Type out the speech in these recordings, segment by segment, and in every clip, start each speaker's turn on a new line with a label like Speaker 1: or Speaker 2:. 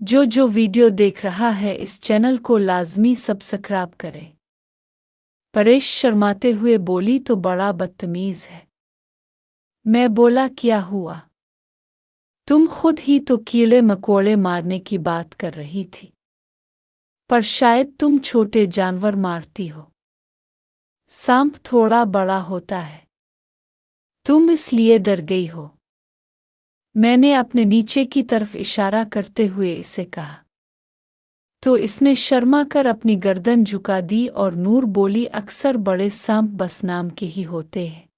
Speaker 1: जो वीडियो देख रहा है इस चैनल को लाजमी सब्सक्राइब करें। परेश शर्माते हुए बोली, तो बड़ा बदतमीज है। मैं बोला, क्या हुआ? तुम खुद ही तो कीड़े मकोड़े मारने की बात कर रही थी, पर शायद तुम छोटे जानवर मारती हो। सांप थोड़ा बड़ा होता है, तुम इसलिए डर गई हो। मैंने अपने नीचे की तरफ इशारा करते हुए इसे कहा, तो इसने शर्मा कर अपनी गर्दन झुका दी और नूर बोली, अक्सर बड़े सांप बस नाम के ही होते हैं।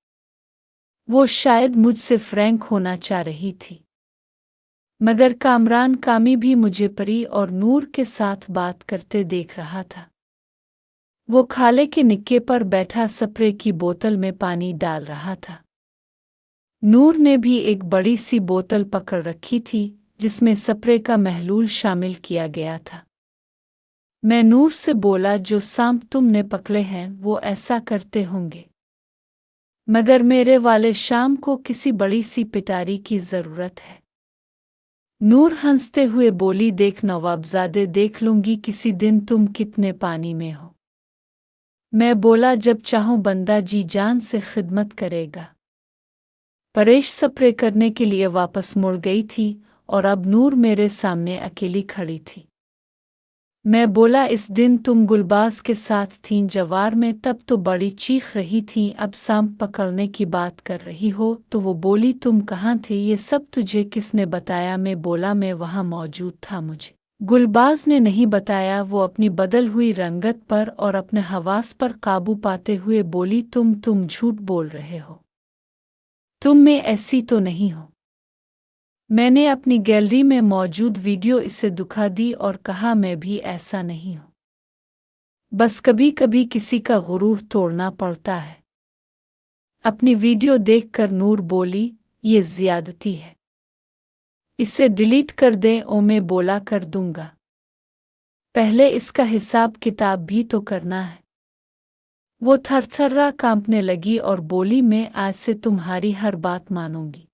Speaker 1: वो शायद मुझसे फ्रैंक होना चाह रही थी, मगर कामरान कामी भी मुझे परी और नूर के साथ बात करते देख रहा था। वो खाले के निक्के पर बैठा स्प्रे की बोतल में पानी डाल रहा था। नूर ने भी एक बड़ी सी बोतल पकड़ रखी थी जिसमें स्प्रे का महलूल शामिल किया गया था। मैं नूर से बोला, जो सांप तुमने पकड़े हैं वो ऐसा करते होंगे, मगर मेरे वाले शाम को किसी बड़ी सी पिटारी की ज़रूरत है। नूर हंसते हुए बोली, देख नवाबजादे, देख लूंगी किसी दिन तुम कितने पानी में हो। मैं बोला, जब चाहूं बंदा जी जान से खिदमत करेगा। परेश स्प्रे करने के लिए वापस मुड़ गई थी और अब नूर मेरे सामने अकेली खड़ी थी। मैं बोला, इस दिन तुम गुलबाज के साथ थीं जवार में, तब तो बड़ी चीख रही थीं, अब सांप पकड़ने की बात कर रही हो। तो वो बोली, तुम कहाँ थे? ये सब तुझे किसने बताया? मैं बोला, मैं वहाँ मौजूद था, मुझे गुलबाज ने नहीं बताया। वो अपनी बदल हुई रंगत पर और अपने हवास पर काबू पाते हुए बोली, तुम झूठ बोल रहे हो, तुम में ऐसी तो नहीं हो। मैंने अपनी गैलरी में मौजूद वीडियो इसे दिखा दी और कहा, मैं भी ऐसा नहीं हूं, बस कभी कभी किसी का गुरूर तोड़ना पड़ता है। अपनी वीडियो देखकर नूर बोली, ये ज़्यादती है, इसे डिलीट कर दें। ओ, मैं बोला, कर दूंगा, पहले इसका हिसाब किताब भी तो करना है। वो थरथर्रा कांपने लगी और बोली, मैं आज से तुम्हारी हर बात मानूंगी।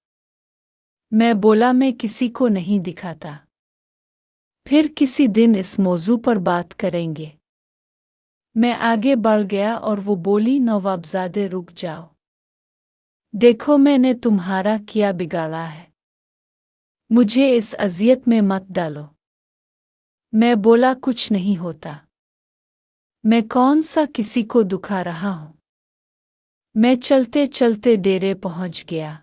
Speaker 1: मैं बोला, मैं किसी को नहीं दिखाता, फिर किसी दिन इस मौजू पर बात करेंगे। मैं आगे बढ़ गया और वो बोली, नवाबजादे रुक जाओ, देखो मैंने तुम्हारा क्या बिगाड़ा है, मुझे इस अजियत में मत डालो। मैं बोला, कुछ नहीं होता, मैं कौन सा किसी को दुखा रहा हूं। मैं चलते चलते डेरे पहुंच गया,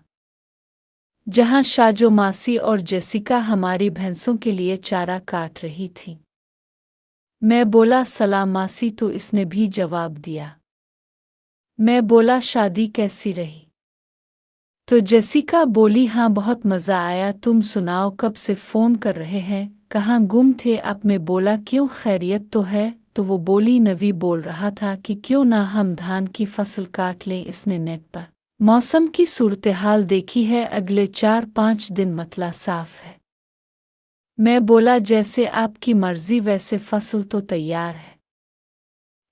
Speaker 1: जहां शाजो मासी और जेसिका हमारी भैंसों के लिए चारा काट रही थी। मैं बोला, सलाम मासी, तो इसने भी जवाब दिया। मैं बोला, शादी कैसी रही? तो जेसिका बोली, हाँ बहुत मज़ा आया, तुम सुनाओ, कब से फ़ोन कर रहे हैं, कहाँ गुम थे आप? मैं बोला, क्यों, खैरियत तो है? तो वो बोली, नवी बोल रहा था कि क्यों ना हम धान की फसल काट लें। इसने नेट पर मौसम की सूरत-हाल देखी है, अगले 4-5 दिन मतला साफ है। मैं बोला, जैसे आपकी मर्जी, वैसे फसल तो तैयार है।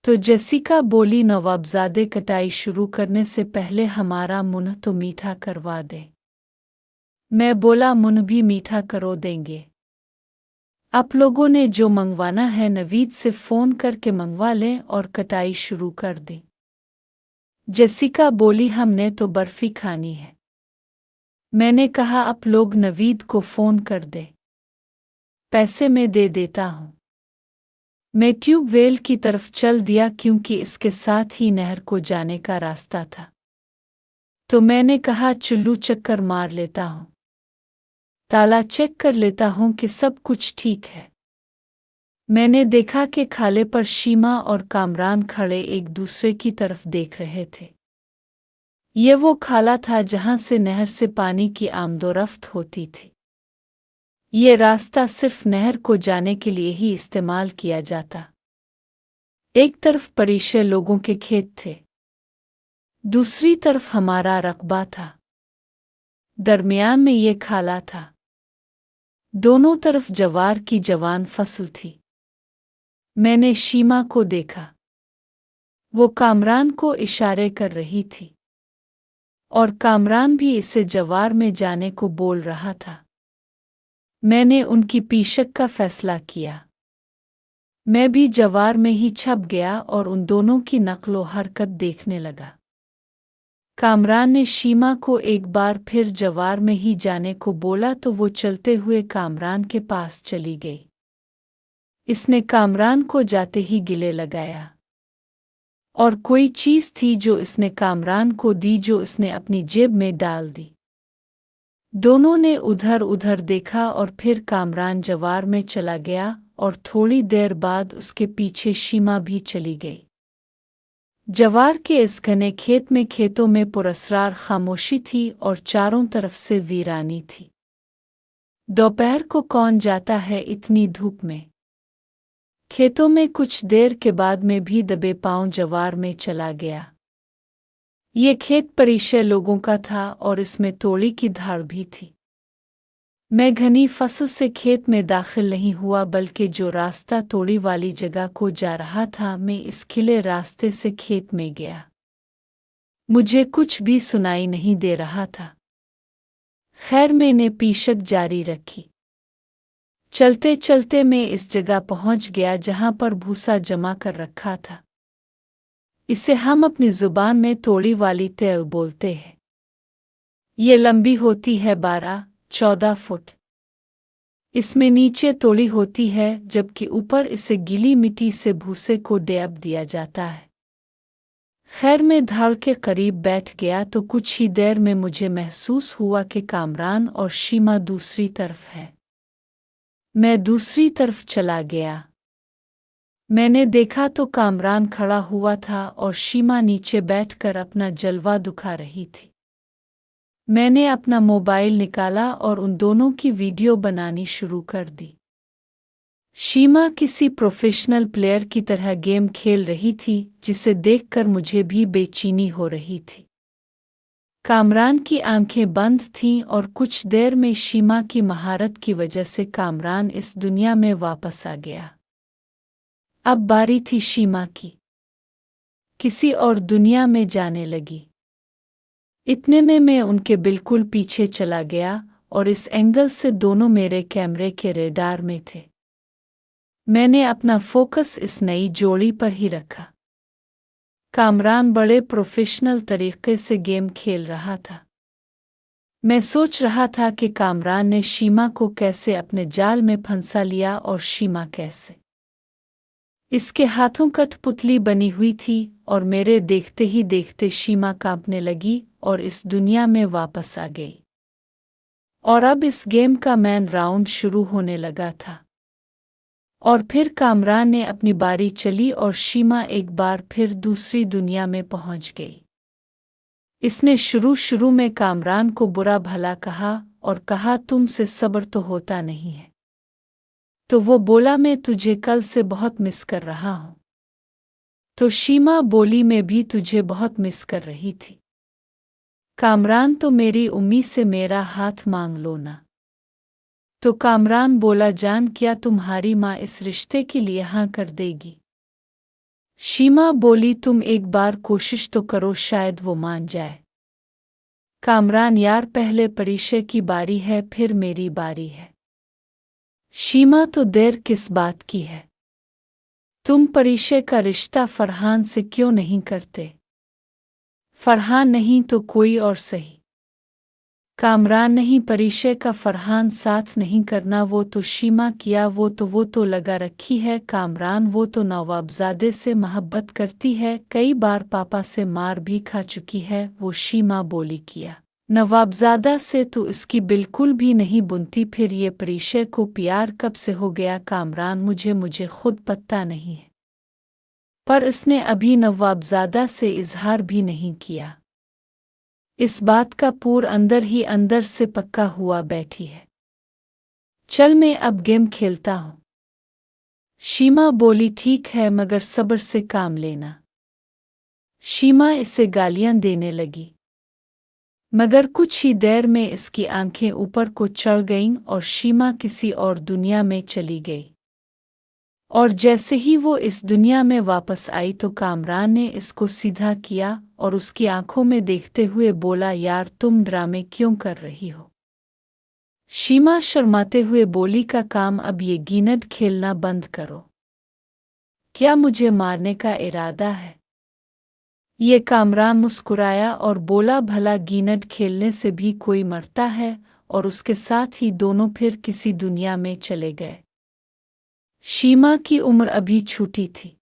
Speaker 1: तो जेसिका बोली, नवाबजादे, कटाई शुरू करने से पहले हमारा मुंह तो मीठा करवा दे। मैं बोला, मुंह भी मीठा करो देंगे। आप लोगों ने जो मंगवाना है नवीद से फ़ोन करके मंगवा लें और कटाई शुरू कर दें। जेसिका बोली, हमने तो बर्फ़ी खानी है। मैंने कहा, आप लोग नवीद को फ़ोन कर दे, पैसे मैं दे देता हूँ। मैं ट्यूबवेल की तरफ चल दिया क्योंकि इसके साथ ही नहर को जाने का रास्ता था। तो मैंने कहा, चुल्लू चक्कर मार लेता हूँ, ताला चेक कर लेता हूँ कि सब कुछ ठीक है। मैंने देखा कि खाले पर शीमा और कामरान खड़े एक दूसरे की तरफ देख रहे थे। ये वो खाला था जहाँ से नहर से पानी की आमदोरफ्त होती थी। ये रास्ता सिर्फ नहर को जाने के लिए ही इस्तेमाल किया जाता। एक तरफ परिशे लोगों के खेत थे, दूसरी तरफ हमारा रकबा था, दरमियान में ये खाला था। दोनों तरफ जवार की जवान फसल थी। मैंने शीमा को देखा, वो कामरान को इशारे कर रही थी और कामरान भी इसे जवार में जाने को बोल रहा था। मैंने उनकी पीछक का फैसला किया। मैं भी जवार में ही छप गया और उन दोनों की नक्लो हरकत देखने लगा। कामरान ने शीमा को एक बार फिर जवार में ही जाने को बोला तो वो चलते हुए कामरान के पास चली गई। इसने कामरान को जाते ही गिले लगाया और कोई चीज़ थी जो इसने कामरान को दी जो इसने अपनी जेब में डाल दी। दोनों ने उधर उधर देखा और फिर कामरान जवार में चला गया और थोड़ी देर बाद उसके पीछे शीमा भी चली गई। जवार के इस घने खेत में खेतों में पुरस्रार खामोशी थी और चारों तरफ से वीरानी थी। दोपहर को कौन जाता है इतनी धूप में? खेतों में कुछ देर के बाद में भी दबे पांव जवार में चला गया। ये खेत परिचय लोगों का था और इसमें तोड़ी की धार भी थी। मैं घनी फसल से खेत में दाखिल नहीं हुआ बल्कि जो रास्ता तोड़ी वाली जगह को जा रहा था मैं इस खिले रास्ते से खेत में गया। मुझे कुछ भी सुनाई नहीं दे रहा था। खैर मैंने पीछक जारी रखी। चलते चलते मैं इस जगह पहुंच गया जहां पर भूसा जमा कर रखा था। इसे हम अपनी जुबान में तोड़ी वाली तय बोलते हैं। ये लंबी होती है 12-14 फुट। इसमें नीचे तोड़ी होती है जबकि ऊपर इसे गीली मिट्टी से भूसे को डेब दिया जाता है। खैर मैं धार के करीब बैठ गया तो कुछ ही देर में मुझे महसूस हुआ कि कामरान और शीमा दूसरी तरफ है। मैं दूसरी तरफ चला गया। मैंने देखा तो कामरान खड़ा हुआ था और शीमा नीचे बैठकर अपना जलवा दिखा रही थी। मैंने अपना मोबाइल निकाला और उन दोनों की वीडियो बनानी शुरू कर दी। शीमा किसी प्रोफेशनल प्लेयर की तरह गेम खेल रही थी जिसे देखकर मुझे भी बेचैनी हो रही थी। कामरान की आंखें बंद थीं और कुछ देर में शीमा की महारत की वजह से कामरान इस दुनिया में वापस आ गया। अब बारी थी शीमा की। किसी और दुनिया में जाने लगी। इतने में मैं उनके बिल्कुल पीछे चला गया और इस एंगल से दोनों मेरे कैमरे के रेडार में थे। मैंने अपना फोकस इस नई जोड़ी पर ही रखा। कामरान बड़े प्रोफेशनल तरीके से गेम खेल रहा था। मैं सोच रहा था कि कामरान ने शीमा को कैसे अपने जाल में फंसा लिया और शीमा कैसे। इसके हाथों कठपुतली बनी हुई थी और मेरे देखते ही देखते शीमा कांपने लगी और इस दुनिया में वापस आ गई। और अब इस गेम का मेन राउंड शुरू होने लगा था। और फिर कामरान ने अपनी बारी चली और शीमा एक बार फिर दूसरी दुनिया में पहुंच गई। इसने शुरू में कामरान को बुरा भला कहा और कहा तुमसे सब्र तो होता नहीं है। तो वो बोला मैं तुझे कल से बहुत मिस कर रहा हूं। तो शीमा बोली मैं भी तुझे बहुत मिस कर रही थी। कामरान तो मेरी उम्मीद से मेरा हाथ मांग लो ना। तो कामरान बोला जान क्या तुम्हारी माँ इस रिश्ते के लिए हाँ कर देगी? शीमा बोली तुम एक बार कोशिश तो करो शायद वो मान जाए। कामरान यार पहले परिचय की बारी है फिर मेरी बारी है। शीमा तो देर किस बात की है? तुम परिचय का रिश्ता फरहान से क्यों नहीं करते? फरहान नहीं तो कोई और सही। कामरान नहीं परिचय का फरहान साथ नहीं करना वो तो शीमा किया वो तो लगा रखी है कामरान वो तो नवाबजादे से मोहब्बत करती है कई बार पापा से मार भी खा चुकी है वो शीमा बोली किया नवाबजादा से तो इसकी बिल्कुल भी नहीं बुनती फिर ये परिचय को प्यार कब से हो गया कामरान मुझे खुद पता नहीं है पर इसने अभी नवाबजादा से इजहार भी नहीं किया। इस बात का पूर अंदर ही अंदर से पक्का हुआ बैठी है। चल मैं अब गेम खेलता हूँ। शीमा बोली ठीक है मगर सब्र से काम लेना। शीमा इसे गालियां देने लगी मगर कुछ ही देर में इसकी आंखें ऊपर को चढ़ गईं और शीमा किसी और दुनिया में चली गई। और जैसे ही वो इस दुनिया में वापस आई तो कामरान ने इसको सीधा किया और उसकी आंखों में देखते हुए बोला यार तुम ड्रामे क्यों कर रही हो? शीमा शर्माते हुए बोली, का काम अब ये गिनड खेलना बंद करो। क्या मुझे मारने का इरादा है? ये कामरान मुस्कुराया और बोला, भला गिनड खेलने से भी कोई मरता है? और उसके साथ ही दोनों फिर किसी दुनिया में चले गए। शीमा की उम्र अभी छोटी थी।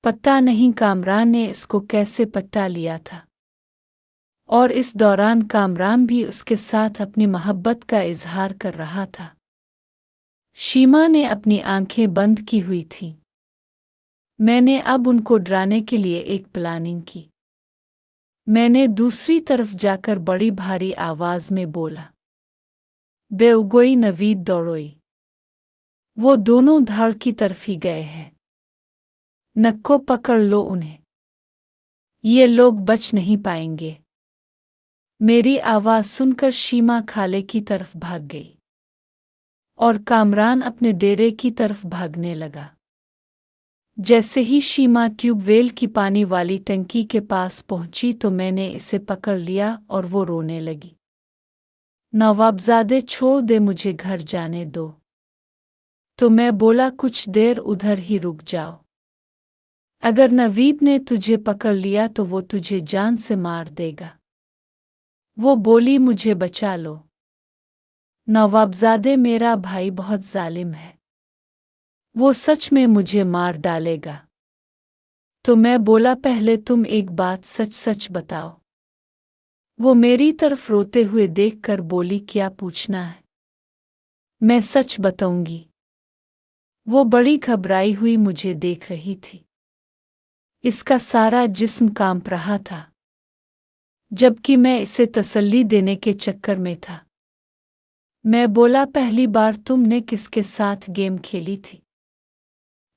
Speaker 1: पता नहीं कामरान ने इसको कैसे पट्टा लिया था। और इस दौरान कामरान भी उसके साथ अपनी मोहब्बत का इजहार कर रहा था। शीमा ने अपनी आंखें बंद की हुई थीं। मैंने अब उनको डराने के लिए एक प्लानिंग की। मैंने दूसरी तरफ जाकर बड़ी भारी आवाज में बोला, बेउगोई नवीद दौड़ोई। वो दोनों धड़ की तरफ ही गए हैं। नक्को पकड़ लो उन्हें। ये लोग बच नहीं पाएंगे। मेरी आवाज सुनकर शीमा खाले की तरफ भाग गई और कामरान अपने डेरे की तरफ भागने लगा। जैसे ही शीमा ट्यूबवेल की पानी वाली टंकी के पास पहुंची तो मैंने इसे पकड़ लिया और वो रोने लगी। नवाबजादे, छोड़ दे, मुझे घर जाने दो। तो मैं बोला, कुछ देर उधर ही रुक जाओ। अगर नवीद ने तुझे पकड़ लिया तो वो तुझे जान से मार देगा। वो बोली, मुझे बचा लो नवाबजादे, मेरा भाई बहुत जालिम है। वो सच में मुझे मार डालेगा। तो मैं बोला, पहले तुम एक बात सच सच बताओ। वो मेरी तरफ रोते हुए देखकर बोली, क्या पूछना है? मैं सच बताऊंगी। वो बड़ी घबराई हुई मुझे देख रही थी। इसका सारा जिस्म कांप रहा था, जबकि मैं इसे तसल्ली देने के चक्कर में था। मैं बोला, पहली बार तुमने किसके साथ गेम खेली थी?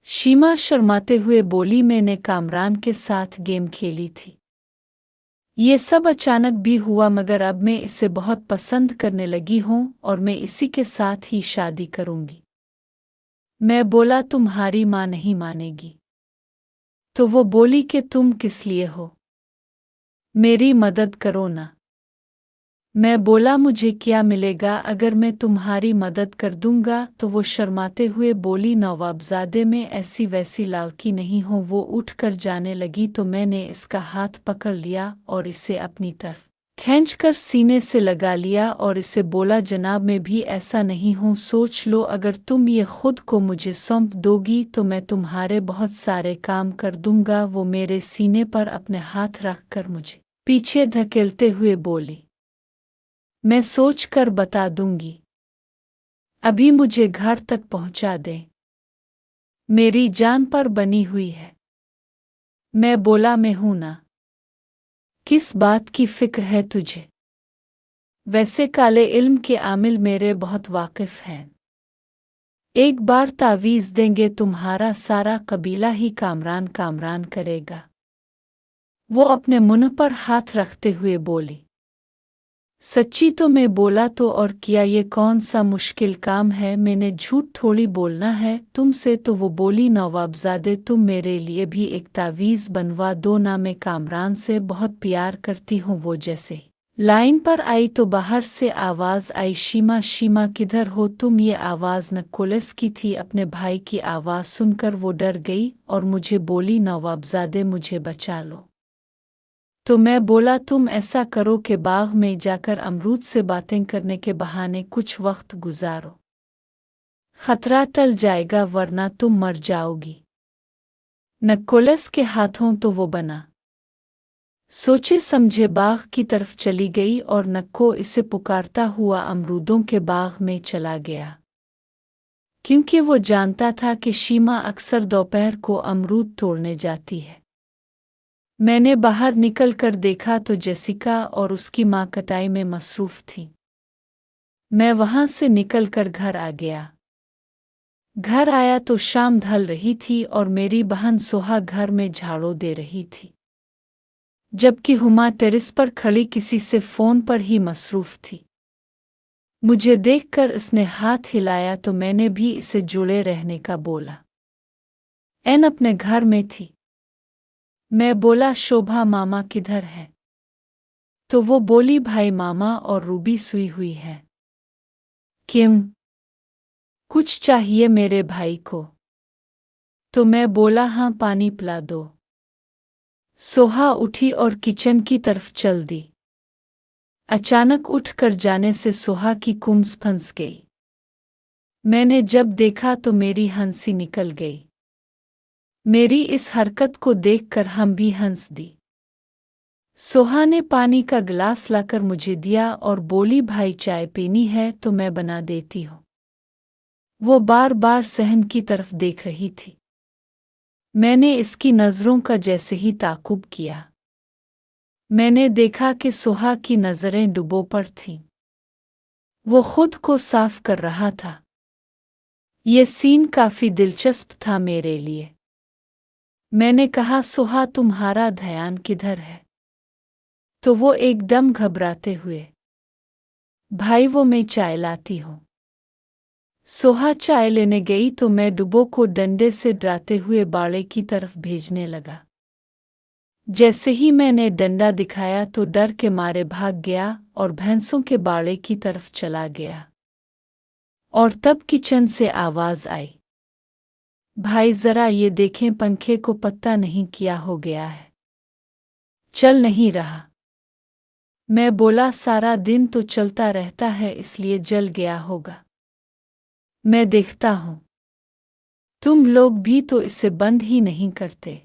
Speaker 1: शीमा शर्माते हुए बोली, मैंने कामरान के साथ गेम खेली थी। ये सब अचानक भी हुआ, मगर अब मैं इसे बहुत पसंद करने लगी हूँ और मैं इसी के साथ ही शादी करूँगी। मैं बोला, तुम्हारी माँ नहीं मानेगी। तो वो बोली कि तुम किस लिए हो? मेरी मदद करो ना। मैं बोला, मुझे क्या मिलेगा अगर मैं तुम्हारी मदद कर दूंगा? तो वो शर्माते हुए बोली, नवाबजादे, मैं ऐसी वैसी लालकी नहीं हूँ। वो उठकर जाने लगी तो मैंने इसका हाथ पकड़ लिया और इसे अपनी तरफ खींचकर सीने से लगा लिया और इसे बोला, जनाब, मैं भी ऐसा नहीं हूँ। सोच लो, अगर तुम ये खुद को मुझे सौंप दोगी तो मैं तुम्हारे बहुत सारे काम कर दूंगा। वो मेरे सीने पर अपने हाथ रखकर मुझे पीछे धकेलते हुए बोली, मैं सोच कर बता दूंगी। अभी मुझे घर तक पहुंचा दे, मेरी जान पर बनी हुई है। मैं बोला, मैं हूं ना। किस बात की फिक्र है तुझे? वैसे काले इल्म के आमिल मेरे बहुत वाकिफ हैं। एक बार तावीज़ देंगे, तुम्हारा सारा कबीला ही कामरान कामरान करेगा। वो अपने मुंह पर हाथ रखते हुए बोली, सच्ची? तो मैं बोला, तो और किया, ये कौन सा मुश्किल काम है? मैंने झूठ थोड़ी बोलना है तुमसे। तो वो बोली, नवाबजादे, तुम मेरे लिए भी एक तावीज़ बनवा दो ना। मैं कामरान से बहुत प्यार करती हूँ। वो जैसे ही लाइन पर आई तो बाहर से आवाज़ आई, शीमा, शीमा, किधर हो तुम? ये आवाज़ नकोलस की थी। अपने भाई की आवाज़ सुनकर वो डर गई और मुझे बोली, नवाबजादे, मुझे बचा लो। तो मैं बोला, तुम ऐसा करो कि बाग में जाकर अमरूद से बातें करने के बहाने कुछ वक्त गुजारो। खतरा टल जाएगा, वरना तुम मर जाओगी। नकोलस के हाथों तो वो बना सोचे समझे बाग की तरफ चली गई और नक्को इसे पुकारता हुआ अमरूदों के बाग में चला गया, क्योंकि वो जानता था कि शीमा अक्सर दोपहर को अमरूद तोड़ने जाती है। मैंने बाहर निकल कर देखा तो जेसिका और उसकी माँ कटाई में मसरूफ़ थीं। मैं वहाँ से निकलकर घर आ गया। घर आया तो शाम ढल रही थी और मेरी बहन सोहा घर में झाड़ू दे रही थी, जबकि हुमा टेरेस पर खड़ी किसी से फ़ोन पर ही मसरूफ़ थी। मुझे देखकर इसने हाथ हिलाया तो मैंने भी इसे जुड़े रहने का बोला। एन अपने घर में थी। मैं बोला, शोभा मामा किधर है? तो वो बोली, भाई मामा और रूबी सोई हुई है। क्यों? कुछ चाहिए मेरे भाई को? तो मैं बोला हाँ, पानी पिला दो। सोहा उठी और किचन की तरफ चल दी। अचानक उठ कर जाने से सोहा की कुम्स फंस गई। मैंने जब देखा तो मेरी हंसी निकल गई। मेरी इस हरकत को देखकर हम भी हंस दी। सोहा ने पानी का गिलास लाकर मुझे दिया और बोली, भाई चाय पीनी है तो मैं बना देती हूँ। वो बार बार सहन की तरफ देख रही थी। मैंने इसकी नज़रों का जैसे ही ताक़ुब किया, मैंने देखा कि सोहा की नज़रें डुबो पर थीं। वो खुद को साफ कर रहा था। ये सीन काफ़ी दिलचस्प था मेरे लिए। मैंने कहा, सोहा तुम्हारा ध्यान किधर है? तो वो एकदम घबराते हुए, भाई वो मैं चाय लाती हूँ। सोहा चाय लेने गई तो मैं डुबो को डंडे से डराते हुए बाड़े की तरफ भेजने लगा। जैसे ही मैंने डंडा दिखाया तो डर के मारे भाग गया और भैंसों के बाड़े की तरफ चला गया। और तब किचन से आवाज़ आई, भाई ज़रा ये देखें, पंखे को पता नहीं क्या हो गया है, चल नहीं रहा। मैं बोला, सारा दिन तो चलता रहता है, इसलिए जल गया होगा। मैं देखता हूँ। तुम लोग भी तो इसे बंद ही नहीं करते।